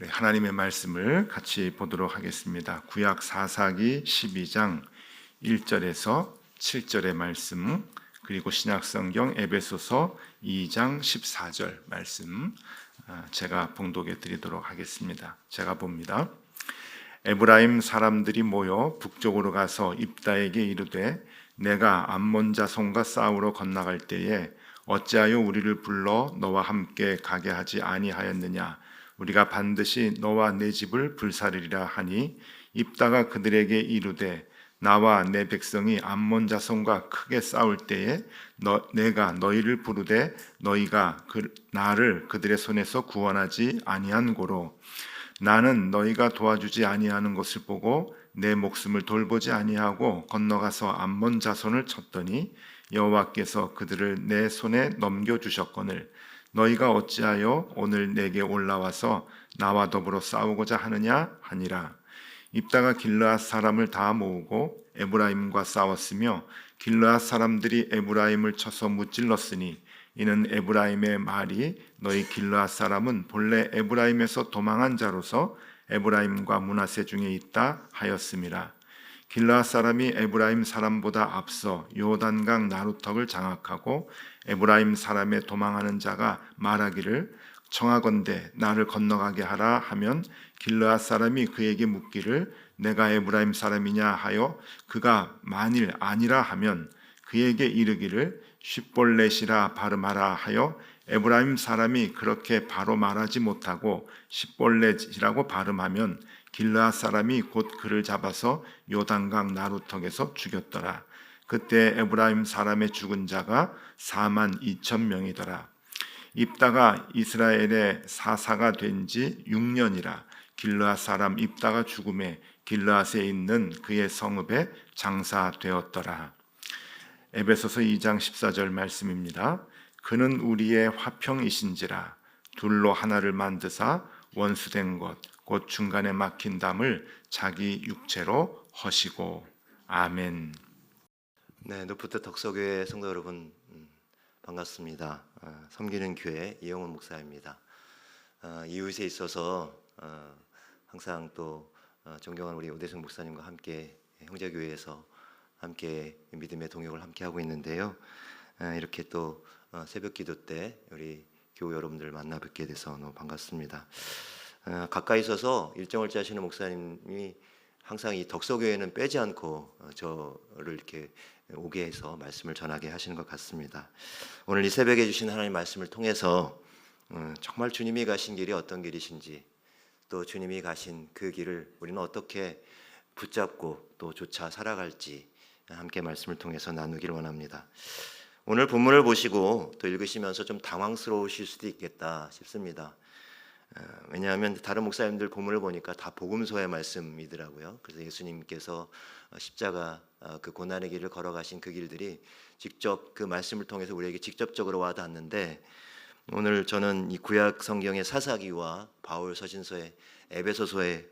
우리 하나님의 말씀을 같이 보도록 하겠습니다. 구약 사사기 12장 1절에서 7절의 말씀, 그리고 신약성경 에베소서 2장 14절 말씀 제가 봉독해 드리도록 하겠습니다. 제가 봅니다. 에브라임 사람들이 모여 북쪽으로 가서 입다에게 이르되 내가 암몬 자손과 싸우러 건너갈 때에 어찌하여 우리를 불러 너와 함께 가게 하지 아니하였느냐? 우리가 반드시 너와 내 집을 불사르리라 하니 입다가 그들에게 이르되 나와 내 백성이 암몬 자손과 크게 싸울 때에 내가 너희를 부르되 너희가 나를 그들의 손에서 구원하지 아니한 고로 나는 너희가 도와주지 아니하는 것을 보고 내 목숨을 돌보지 아니하고 건너가서 암몬 자손을 쳤더니 여호와께서 그들을 내 손에 넘겨주셨거늘 너희가 어찌하여 오늘 내게 올라와서 나와 더불어 싸우고자 하느냐 하니라. 입다가 길르앗 사람을 다 모으고 에브라임과 싸웠으며 길르앗 사람들이 에브라임을 쳐서 무찔렀으니 이는 에브라임의 말이 너희 길르앗 사람은 본래 에브라임에서 도망한 자로서 에브라임과 므낫세 중에 있다 하였음이라. 길르앗 사람이 에브라임 사람보다 앞서 요단강 나루턱을 장악하고 에브라임 사람의 도망하는 자가 말하기를 청하건대 나를 건너가게 하라 하면 길르앗 사람이 그에게 묻기를 내가 에브라임 사람이냐 하여 그가 만일 아니라 하면 그에게 이르기를 십볼렛이라 발음하라 하여 에브라임 사람이 그렇게 바로 말하지 못하고 십볼렛이라고 발음하면 길르앗 사람이 곧 그를 잡아서 요단강 나루턱에서 죽였더라. 그때 에브라임 사람의 죽은 자가 4만 2천 명이더라. 입다가 이스라엘의 사사가 된 지 6년이라. 길르앗 사람 입다가 죽음에 길르앗에 있는 그의 성읍에 장사되었더라. 에베소서 2장 14절 말씀입니다. 그는 우리의 화평이신지라 둘로 하나를 만드사 원수된 것 곧 중간에 막힌 담을 자기 육체로 허시고. 아멘. 네, 노프트 덕서교회 성도 여러분 반갑습니다. 섬기는 교회 이영훈 목사입니다. 이웃에 있어서 항상 또 존경하는 우리 오대승 목사님과 함께 형제교회에서 함께 믿음의 동역을 함께 하고 있는데요. 이렇게 또 새벽 기도 때 우리 교우 여러분들 만나 뵙게 돼서 너무 반갑습니다. 가까이 있어서 일정을 짜시는 목사님이 항상 이 덕서교회는 빼지 않고 저를 이렇게 오게 해서 말씀을 전하게 하시는 것 같습니다. 오늘 이 새벽에 주신 하나님 말씀을 통해서 정말 주님이 가신 길이 어떤 길이신지, 또 주님이 가신 그 길을 우리는 어떻게 붙잡고 또 쫓아 살아갈지 함께 말씀을 통해서 나누기를 원합니다. 오늘 본문을 보시고 또 읽으시면서 좀 당황스러우실 수도 있겠다 싶습니다. 왜냐하면 다른 목사님들 본문을 보니까 다 복음서의 말씀이더라고요. 그래서 예수님께서 십자가 그 고난의 길을 걸어가신 그 길들이 직접 그 말씀을 통해서 우리에게 직접적으로 와닿았는데, 오늘 저는 이 구약 성경의 사사기와 바울 서신서의 에베소서의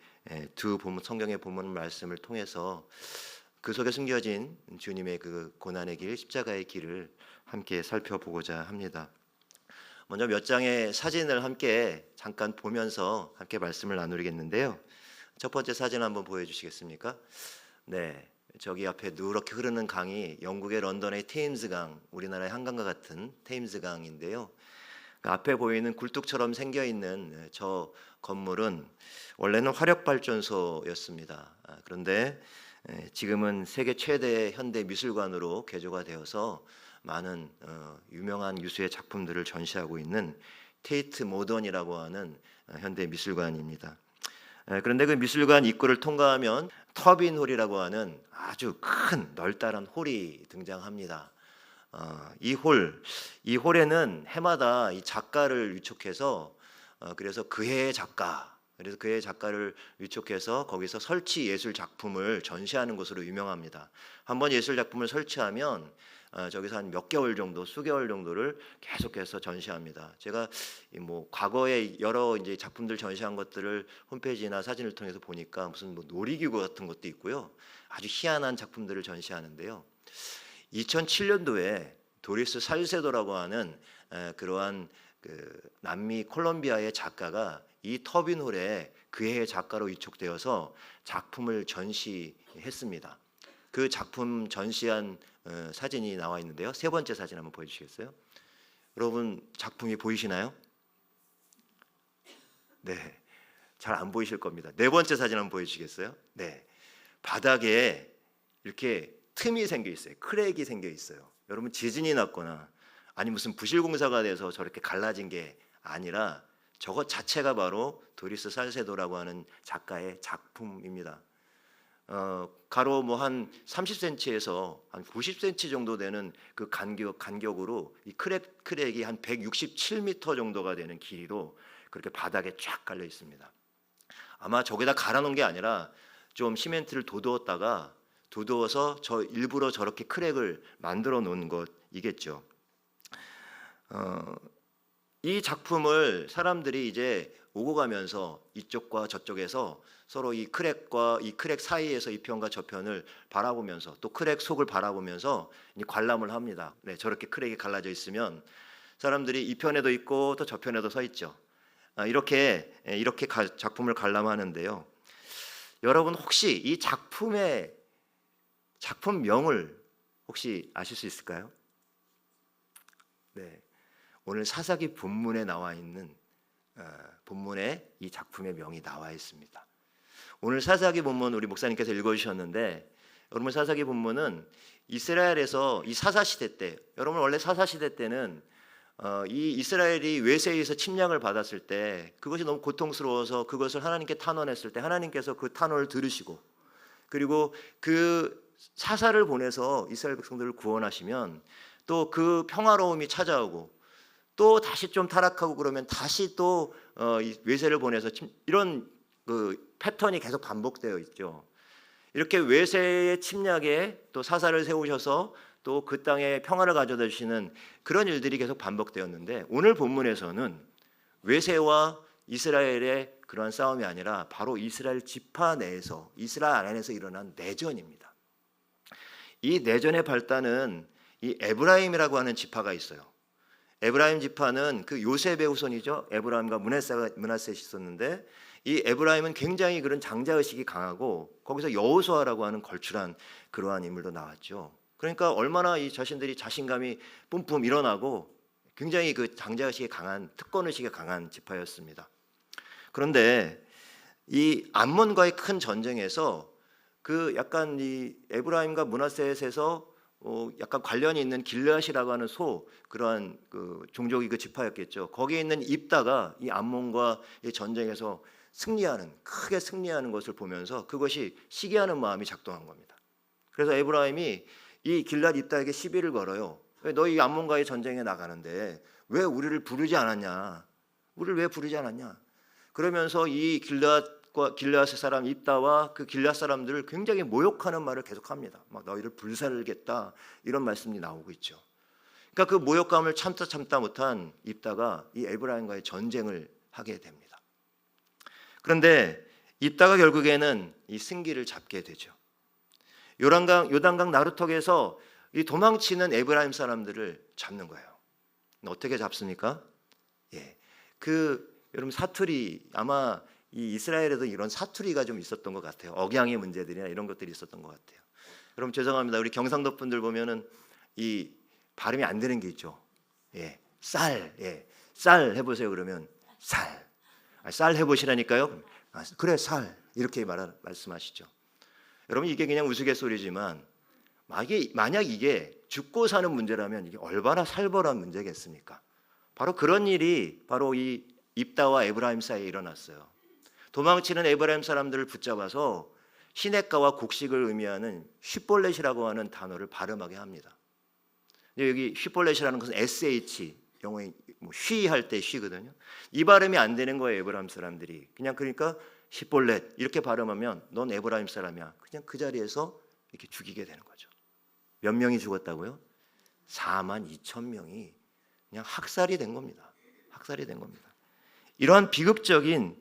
두 성경의 본문 말씀을 통해서 그 속에 숨겨진 주님의 그 고난의 길, 십자가의 길을 함께 살펴보고자 합니다. 먼저 몇 장의 사진을 함께 잠깐 보면서 함께 말씀을 나누겠는데요. 첫 번째 사진 한번 보여주시겠습니까? 네, 저기 앞에 누렇게 흐르는 강이 영국의 런던의 테임스강, 우리나라의 한강과 같은 테임스강인데요. 그 앞에 보이는 굴뚝처럼 생겨있는 저 건물은 원래는 화력발전소였습니다. 그런데 지금은 세계 최대 현대 미술관으로 개조가 되어서 많은 유명한 유수의 작품들을 전시하고 있는 테이트 모던이라고 하는 현대 미술관입니다. 그런데 그 미술관 입구를 통과하면 터빈홀이라고 하는 아주 큰 널따란 홀이 등장합니다. 이 홀에는 해마다 이 작가를 위촉해서 그래서 그해의 작가를 위촉해서 거기서 설치 예술 작품을 전시하는 것으로 유명합니다. 한번 예술 작품을 설치하면 저기서 한 몇 개월 정도, 수개월 정도를 계속해서 전시합니다. 제가 뭐 과거에 여러 이제 작품들 전시한 것들을 홈페이지나 사진을 통해서 보니까 무슨 뭐 놀이기구 같은 것도 있고요, 아주 희한한 작품들을 전시하는데요. 2007년도에 도리스 살세도라고 하는 그러한 그 남미 콜롬비아의 작가가 이 터빈홀에 그 해의 작가로 위촉되어서 작품을 전시했습니다. 그 작품 전시한 사진이 나와 있는데요. 세 번째 사진 한번 보여주시겠어요? 여러분 작품이 보이시나요? 네, 잘 안 보이실 겁니다. 네 번째 사진 한번 보여주시겠어요? 네, 바닥에 이렇게 틈이 생겨 있어요. 크랙이 생겨 있어요. 여러분 지진이 났거나 아니 무슨 부실공사가 돼서 저렇게 갈라진 게 아니라 저것 자체가 바로 도리스 살세도라고 하는 작가의 작품입니다. 가로 뭐 한 30cm에서 한 90cm 정도 되는 그 간격으로 이 크랙이 한 167m 정도가 되는 길이로 그렇게 바닥에 쫙 깔려 있습니다. 아마 저기다 갈아놓은 게 아니라 좀 시멘트를 도두어서 일부러 저렇게 크랙을 만들어 놓은 것이겠죠. 이 작품을 사람들이 이제 오고 가면서 이쪽과 저쪽에서 서로 이 크랙 사이에서 이 편과 저 편을 바라보면서 또 크랙 속을 바라보면서 관람을 합니다. 네, 저렇게 크랙이 갈라져 있으면 사람들이 이 편에도 있고 또 저 편에도 서 있죠. 이렇게 작품을 관람하는데요. 여러분 혹시 이 작품명을 혹시 아실 수 있을까요? 네, 오늘 사사기 본문에 나와 있는 본문에 이 작품의 명이 나와 있습니다. 오늘 사사기 본문 우리 목사님께서 읽어주셨는데 여러분 사사기 본문은 이스라엘에서 이 사사시대 때 여러분 원래 사사시대 때는 이 이스라엘이 외세에서 침략을 받았을 때 그것이 너무 고통스러워서 그것을 하나님께 탄원했을 때 하나님께서 그 탄원을 들으시고 그리고 그 사사를 보내서 이스라엘 백성들을 구원하시면 또 그 평화로움이 찾아오고 또 다시 좀 타락하고 그러면 다시 또 외세를 보내서 이런 그 패턴이 계속 반복되어 있죠. 이렇게 외세의 침략에 또 사사를 세우셔서 또 그 땅에 평화를 가져다 주시는 그런 일들이 계속 반복되었는데 오늘 본문에서는 외세와 이스라엘의 그러한 싸움이 아니라 바로 이스라엘 지파 내에서 이스라엘 안에서 일어난 내전입니다. 이 내전의 발단은 이 에브라임이라고 하는 지파가 있어요. 에브라임 지파는 그 요셉의 후손이죠. 에브라임과 므낫셋이 있었는데 이 에브라임은 굉장히 그런 장자의식이 강하고 거기서 여호수아라고 하는 걸출한 그러한 인물도 나왔죠. 그러니까 얼마나 이 자신들이 자신감이 뿜뿜 일어나고 굉장히 그 장자의식이 강한 특권의식이 강한 지파였습니다. 그런데 이 암몬과의 큰 전쟁에서 그 약간 이 에브라임과 므낫셋에서 약간 관련이 있는 길르앗이라고 하는 그러한 그 종족이 그 지파였겠죠. 거기에 있는 입다가 이 암몬과의 전쟁에서 크게 승리하는 것을 보면서 그것이 시기하는 마음이 작동한 겁니다. 그래서 에브라임이 이 길르앗 입다에게 시비를 걸어요. 너희 암몬과의 전쟁에 나가는데 왜 우리를 부르지 않았냐? 우리를 왜 부르지 않았냐? 그러면서 이 길르앗의 사람 입다와 그 길르앗 사람들을 굉장히 모욕하는 말을 계속합니다. 막 너희를 불살겠다 이런 말씀이 나오고 있죠. 그러니까 그 모욕감을 참다 못한 입다가 이 에브라임과의 전쟁을 하게 됩니다. 그런데 입다가 결국에는 이 승기를 잡게 되죠. 요단강 나루턱에서 이 도망치는 에브라임 사람들을 잡는 거예요. 어떻게 잡습니까? 여러분 사투리 아마 이 이스라엘에도 이런 사투리가 좀 있었던 것 같아요. 억양의 문제들이나 이런 것들이 있었던 것 같아요. 여러분 죄송합니다. 우리 경상도 분들 보면은 이 발음이 안 되는 게 있죠. 쌀 해보세요. 그러면 쌀 해보시라니까요. 그래 쌀 이렇게 말씀하시죠. 여러분 이게 그냥 우스갯소리지만 만약 이게 죽고 사는 문제라면 이게 얼마나 살벌한 문제겠습니까? 바로 그런 일이 바로 이 입다와 에브라임 사이에 일어났어요. 도망치는 에브라임 사람들을 붙잡아서 시냇가와 곡식을 의미하는 쉿볼렛이라고 하는 단어를 발음하게 합니다. 여기 쉿볼렛이라는 것은 SH 영어에 쉬할 때 쉬거든요. 이 발음이 안 되는 거예요. 에브라임 사람들이 그러니까 쉿볼렛 이렇게 발음하면 넌 에브라임 사람이야. 그냥 그 자리에서 이렇게 죽이게 되는 거죠. 몇 명이 죽었다고요? 42,000명이 그냥 학살이 된 겁니다. 이러한 비극적인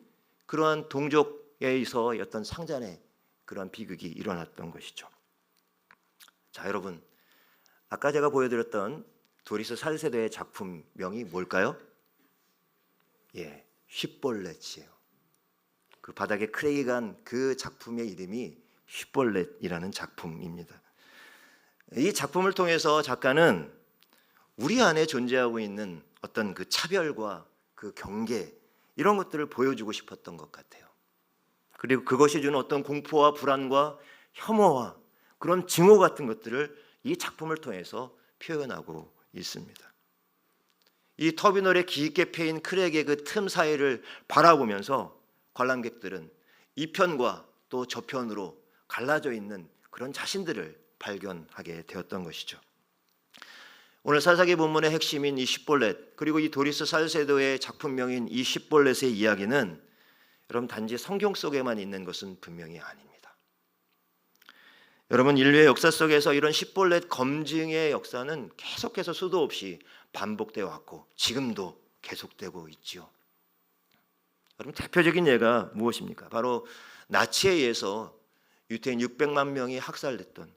그러한 동족에서 어떤 상잔의 그러한 비극이 일어났던 것이죠. 자, 여러분 아까 제가 보여드렸던 도리스 살세도의 작품명이 뭘까요? 쉿볼렛이에요. 그 바닥에 크랙이 간 그 작품의 이름이 쉿볼렛이라는 작품입니다. 이 작품을 통해서 작가는 우리 안에 존재하고 있는 어떤 그 차별과 그 경계 이런 것들을 보여주고 싶었던 것 같아요. 그리고 그것이 주는 어떤 공포와 불안과 혐오와 그런 증오 같은 것들을 이 작품을 통해서 표현하고 있습니다. 이 터미널에 깊게 패인 크랙의 그 틈 사이를 바라보면서 관람객들은 이 편과 또 저편으로 갈라져 있는 그런 자신들을 발견하게 되었던 것이죠. 오늘 사사기 본문의 핵심인 이 쉿볼렛 그리고 이 도리스 살세도의 작품명인 이 쉿볼렛의 이야기는 여러분 단지 성경 속에만 있는 것은 분명히 아닙니다. 여러분 인류의 역사 속에서 이런 쉿볼렛 검증의 역사는 계속해서 수도 없이 반복되어 왔고 지금도 계속되고 있지요. 여러분 대표적인 예가 무엇입니까? 바로 나치에 의해서 유태인 600만 명이 학살됐던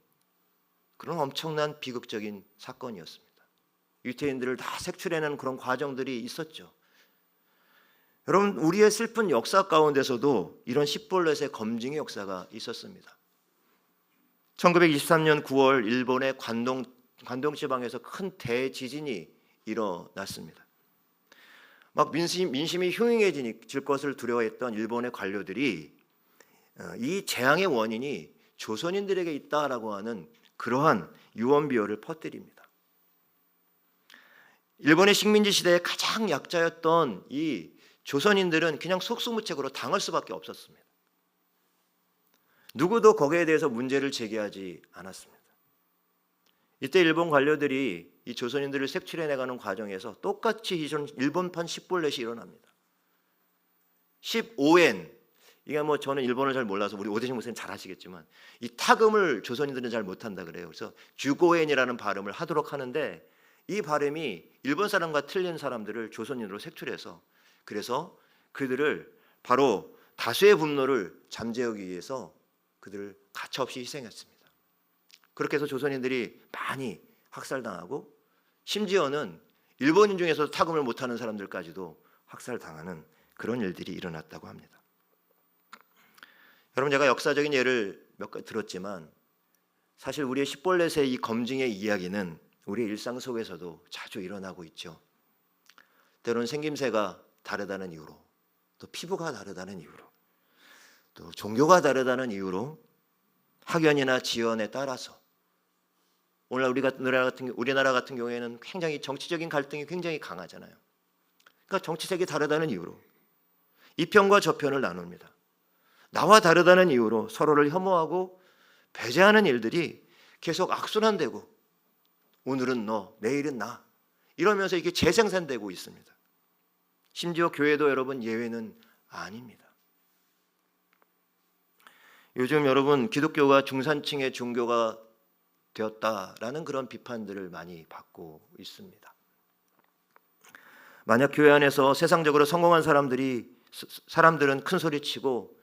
그런 엄청난 비극적인 사건이었습니다. 유태인들을 다 색출해내는 그런 과정들이 있었죠. 여러분 우리의 슬픈 역사 가운데서도 이런 쉿볼렛의 검증의 역사가 있었습니다. 1923년 9월 일본의 관동 지방에서 큰 대지진이 일어났습니다. 막 민심이 흉흉해질 것을 두려워했던 일본의 관료들이 이 재앙의 원인이 조선인들에게 있다라고 하는 그러한 유언비어를 퍼뜨립니다. 일본의 식민지 시대에 가장 약자였던 이 조선인들은 그냥 속수무책으로 당할 수밖에 없었습니다. 누구도 거기에 대해서 문제를 제기하지 않았습니다. 이때 일본 관료들이 이 조선인들을 색출해내가는 과정에서 똑같이 일본판 쉿볼렛이 일어납니다. 15엔 이게 뭐 저는 일본을 잘 몰라서 우리 오대식 목사님 잘 아시겠지만 이 타금을 조선인들은 잘 못한다 그래요. 그래서 주고엔이라는 발음을 하도록 하는데 이 발음이 일본 사람과 틀린 사람들을 조선인으로 색출해서 그래서 그들을 바로 다수의 분노를 잠재우기 위해서 그들을 가차없이 희생했습니다. 그렇게 해서 조선인들이 많이 학살당하고 심지어는 일본인 중에서 타금을 못하는 사람들까지도 학살당하는 그런 일들이 일어났다고 합니다. 여러분 제가 역사적인 예를 몇 가지 들었지만 사실 우리의 쉿볼렛의 이 검증의 이야기는 우리의 일상 속에서도 자주 일어나고 있죠. 때로는 생김새가 다르다는 이유로 또 피부가 다르다는 이유로 또 종교가 다르다는 이유로 학연이나 지연에 따라서 오늘날 우리나라 같은 경우에는 굉장히 정치적인 갈등이 굉장히 강하잖아요. 그러니까 정치색이 다르다는 이유로 이 편과 저 편을 나눕니다. 나와 다르다는 이유로 서로를 혐오하고 배제하는 일들이 계속 악순환되고 오늘은 너, 내일은 나 이러면서 이게 재생산되고 있습니다. 심지어 교회도 여러분 예외는 아닙니다. 요즘 여러분 기독교가 중산층의 종교가 되었다라는 그런 비판들을 많이 받고 있습니다. 만약 교회 안에서 세상적으로 성공한 사람들은 큰 소리치고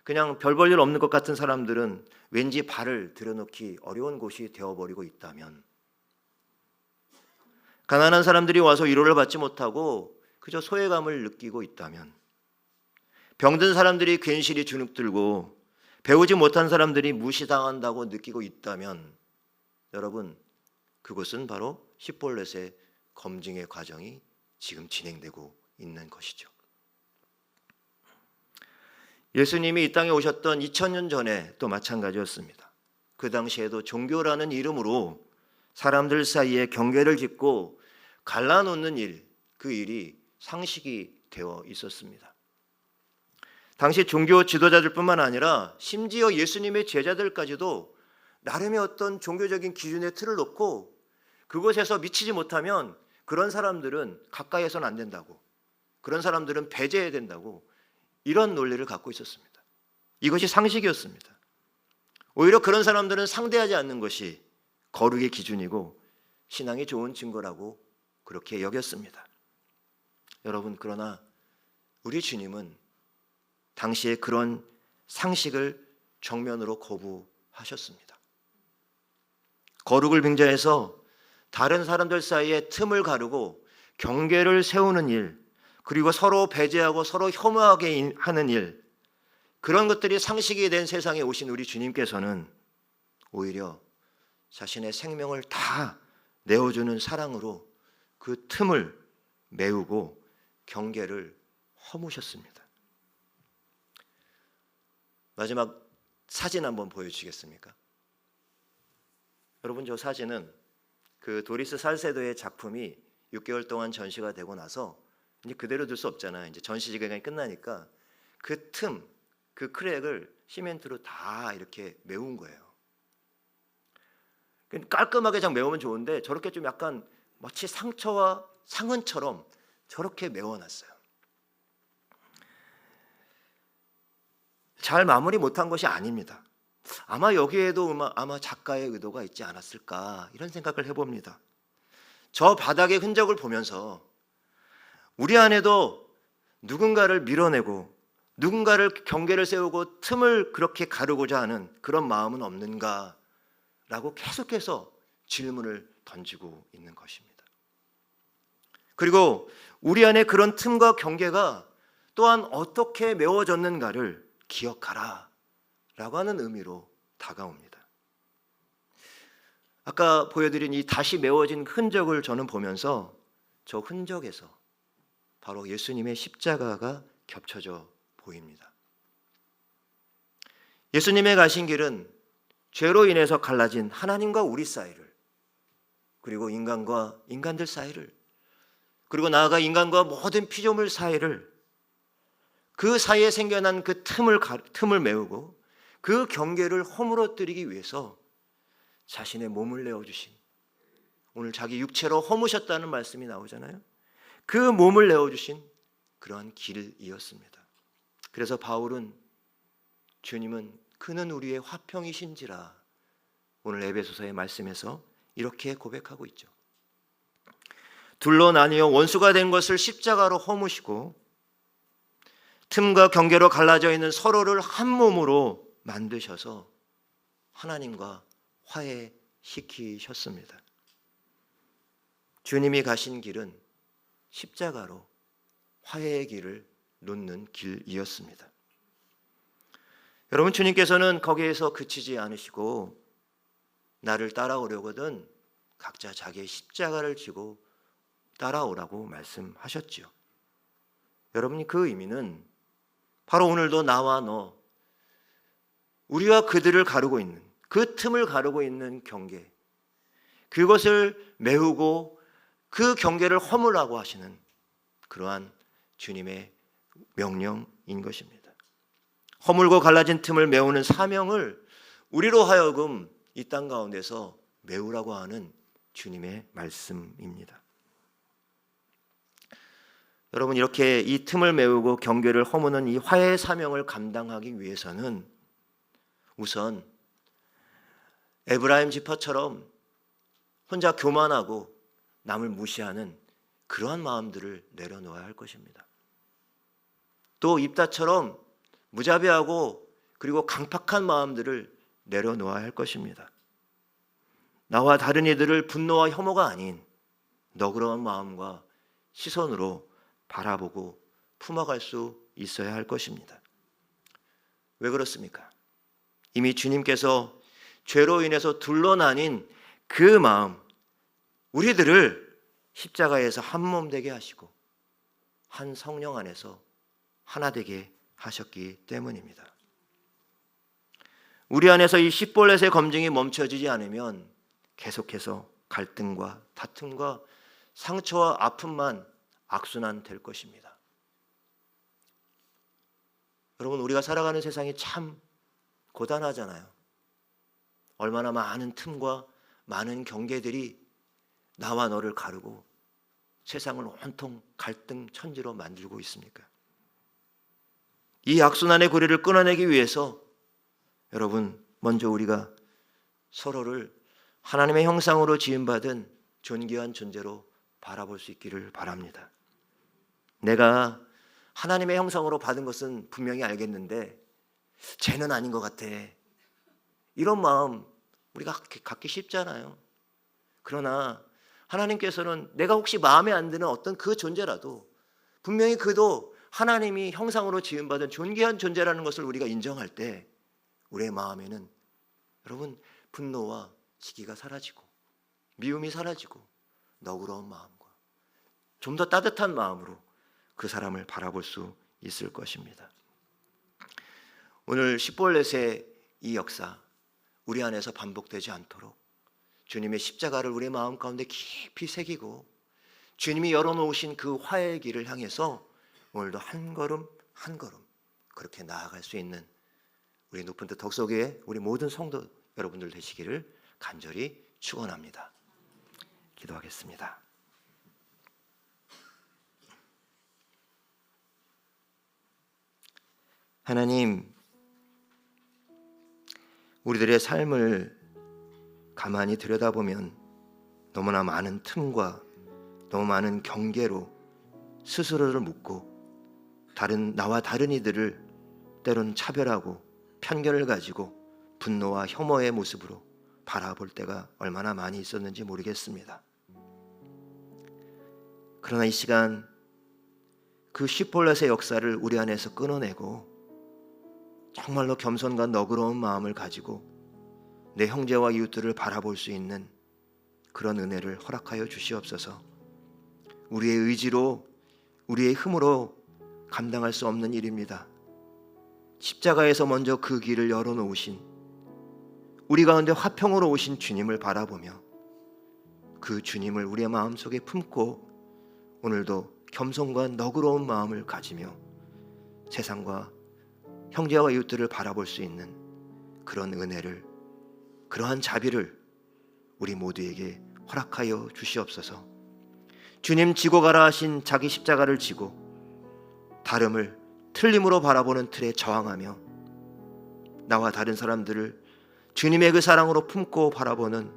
그냥 별 볼 일 없는 것 같은 사람들은 왠지 발을 들여놓기 어려운 곳이 되어버리고 있다면 가난한 사람들이 와서 위로를 받지 못하고 그저 소외감을 느끼고 있다면 병든 사람들이 괜시리 주눅들고 배우지 못한 사람들이 무시당한다고 느끼고 있다면 여러분 그것은 바로 쉿볼렛의 검증의 과정이 지금 진행되고 있는 것이죠. 예수님이 이 땅에 오셨던 2000년 전에 또 마찬가지였습니다. 그 당시에도 종교라는 이름으로 사람들 사이에 경계를 짓고 갈라놓는 일, 그 일이 상식이 되어 있었습니다. 당시 종교 지도자들뿐만 아니라 심지어 예수님의 제자들까지도 나름의 어떤 종교적인 기준의 틀을 놓고 그곳에서 미치지 못하면 그런 사람들은 가까이에서는 안 된다고, 그런 사람들은 배제해야 된다고 이런 논리를 갖고 있었습니다. 이것이 상식이었습니다. 오히려 그런 사람들은 상대하지 않는 것이 거룩의 기준이고 신앙이 좋은 증거라고 그렇게 여겼습니다. 여러분 그러나 우리 주님은 당시에 그런 상식을 정면으로 거부하셨습니다. 거룩을 빙자해서 다른 사람들 사이에 틈을 가르고 경계를 세우는 일, 그리고 서로 배제하고 서로 혐오하게 하는 일, 그런 것들이 상식이 된 세상에 오신 우리 주님께서는 오히려 자신의 생명을 다 내어주는 사랑으로 그 틈을 메우고 경계를 허무셨습니다. 마지막 사진 한번 보여주시겠습니까? 여러분, 저 사진은 그 도리스 살세도의 작품이 6개월 동안 전시가 되고 나서 이제 그대로 둘 수 없잖아요. 이제 전시 기간이 끝나니까 그 틈, 그 크랙을 시멘트로 다 이렇게 메운 거예요. 깔끔하게 장 메우면 좋은데 저렇게 좀 약간 마치 상처와 상흔처럼 저렇게 메워놨어요. 잘 마무리 못한 것이 아닙니다. 아마 여기에도 아마 작가의 의도가 있지 않았을까, 이런 생각을 해봅니다. 저 바닥의 흔적을 보면서 우리 안에도 누군가를 밀어내고 누군가를 경계를 세우고 틈을 그렇게 가르고자 하는 그런 마음은 없는가라고 계속해서 질문을 던지고 있는 것입니다. 그리고 우리 안에 그런 틈과 경계가 또한 어떻게 메워졌는가를 기억하라 라고 하는 의미로 다가옵니다. 아까 보여드린 이 다시 메워진 흔적을 저는 보면서 저 흔적에서 바로 예수님의 십자가가 겹쳐져 보입니다. 예수님의 가신 길은 죄로 인해서 갈라진 하나님과 우리 사이를, 그리고 인간과 인간들 사이를, 그리고 나아가 인간과 모든 피조물 사이를, 그 사이에 생겨난 그 틈을 메우고 그 경계를 허물어뜨리기 위해서 자신의 몸을 내어주신, 오늘 자기 육체로 허무셨다는 말씀이 나오잖아요. 그 몸을 내어주신 그러한 길이었습니다. 그래서 바울은 주님은 그는 우리의 화평이신지라 오늘 에베소서의 말씀에서 이렇게 고백하고 있죠. 둘로 나뉘어 원수가 된 것을 십자가로 허무시고 틈과 경계로 갈라져 있는 서로를 한 몸으로 만드셔서 하나님과 화해시키셨습니다. 주님이 가신 길은 십자가로 화해의 길을 놓는 길이었습니다. 여러분, 주님께서는 거기에서 그치지 않으시고 나를 따라오려거든 각자 자기의 십자가를 지고 따라오라고 말씀하셨지요. 여러분, 그 의미는 바로 오늘도 나와 너, 우리와 그들을 가르고 있는, 그 틈을 가르고 있는 경계, 그것을 메우고 그 경계를 허물라고 하시는 그러한 주님의 명령인 것입니다. 허물고 갈라진 틈을 메우는 사명을 우리로 하여금 이 땅 가운데서 메우라고 하는 주님의 말씀입니다. 여러분, 이렇게 이 틈을 메우고 경계를 허무는 이 화해의 사명을 감당하기 위해서는 우선 에브라임 지파처럼 혼자 교만하고 남을 무시하는 그러한 마음들을 내려놓아야 할 것입니다. 또 입다처럼 무자비하고 그리고 강팍한 마음들을 내려놓아야 할 것입니다. 나와 다른 이들을 분노와 혐오가 아닌 너그러운 마음과 시선으로 바라보고 품어갈 수 있어야 할 것입니다. 왜 그렇습니까? 이미 주님께서 죄로 인해서 둘로 나뉜 그 마음, 우리들을 십자가에서 한 몸 되게 하시고 한 성령 안에서 하나 되게 하셨기 때문입니다. 우리 안에서 이 십볼렛의 검증이 멈춰지지 않으면 계속해서 갈등과 다툼과 상처와 아픔만 악순환될 것입니다. 여러분, 우리가 살아가는 세상이 참 고단하잖아요. 얼마나 많은 틈과 많은 경계들이 나와 너를 가르고 세상을 온통 갈등 천지로 만들고 있습니까? 이 악순환의 고리를 끊어내기 위해서 여러분, 먼저 우리가 서로를 하나님의 형상으로 지음받은 존귀한 존재로 바라볼 수 있기를 바랍니다. 내가 하나님의 형상으로 받은 것은 분명히 알겠는데 쟤는 아닌 것 같아, 이런 마음 우리가 갖기 쉽잖아요. 그러나 하나님께서는 내가 혹시 마음에 안 드는 어떤 그 존재라도 분명히 그도 하나님이 형상으로 지음받은 존귀한 존재라는 것을 우리가 인정할 때 우리의 마음에는 여러분 분노와 시기가 사라지고 미움이 사라지고 너그러운 마음과 좀 더 따뜻한 마음으로 그 사람을 바라볼 수 있을 것입니다. 오늘 십볼렛의 이 역사 우리 안에서 반복되지 않도록 주님의 십자가를 우리의 마음 가운데 깊이 새기고 주님이 열어놓으신 그 화해의 길을 향해서 오늘도 한 걸음 한 걸음 그렇게 나아갈 수 있는 우리 높은 뜻 덕소교회 우리 모든 성도 여러분들 되시기를 간절히 축원합니다. 기도하겠습니다. 하나님, 우리들의 삶을 가만히 들여다보면 너무나 많은 틈과 너무 많은 경계로 스스로를 묻고 나와 다른 이들을 때론 차별하고 편견을 가지고 분노와 혐오의 모습으로 바라볼 때가 얼마나 많이 있었는지 모르겠습니다. 그러나 이 시간 그 십볼렛의 역사를 우리 안에서 끊어내고 정말로 겸손과 너그러운 마음을 가지고 내 형제와 이웃들을 바라볼 수 있는 그런 은혜를 허락하여 주시옵소서. 우리의 의지로 우리의 힘으로 감당할 수 없는 일입니다. 십자가에서 먼저 그 길을 열어놓으신 우리 가운데 화평으로 오신 주님을 바라보며 그 주님을 우리의 마음속에 품고 오늘도 겸손과 너그러운 마음을 가지며 세상과 형제와 이웃들을 바라볼 수 있는 그런 은혜를, 그러한 자비를 우리 모두에게 허락하여 주시옵소서. 주님 지고 가라 하신 자기 십자가를 지고 다름을 틀림으로 바라보는 틀에 저항하며 나와 다른 사람들을 주님의 그 사랑으로 품고 바라보는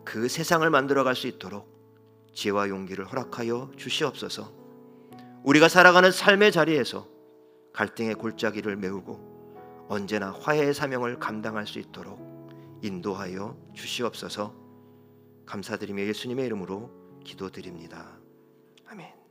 그 세상을 만들어갈 수 있도록 지혜와 용기를 허락하여 주시옵소서. 우리가 살아가는 삶의 자리에서 갈등의 골짜기를 메우고 언제나 화해의 사명을 감당할 수 있도록 인도하여 주시옵소서. 감사드리며 예수님의 이름으로 기도드립니다. 아멘.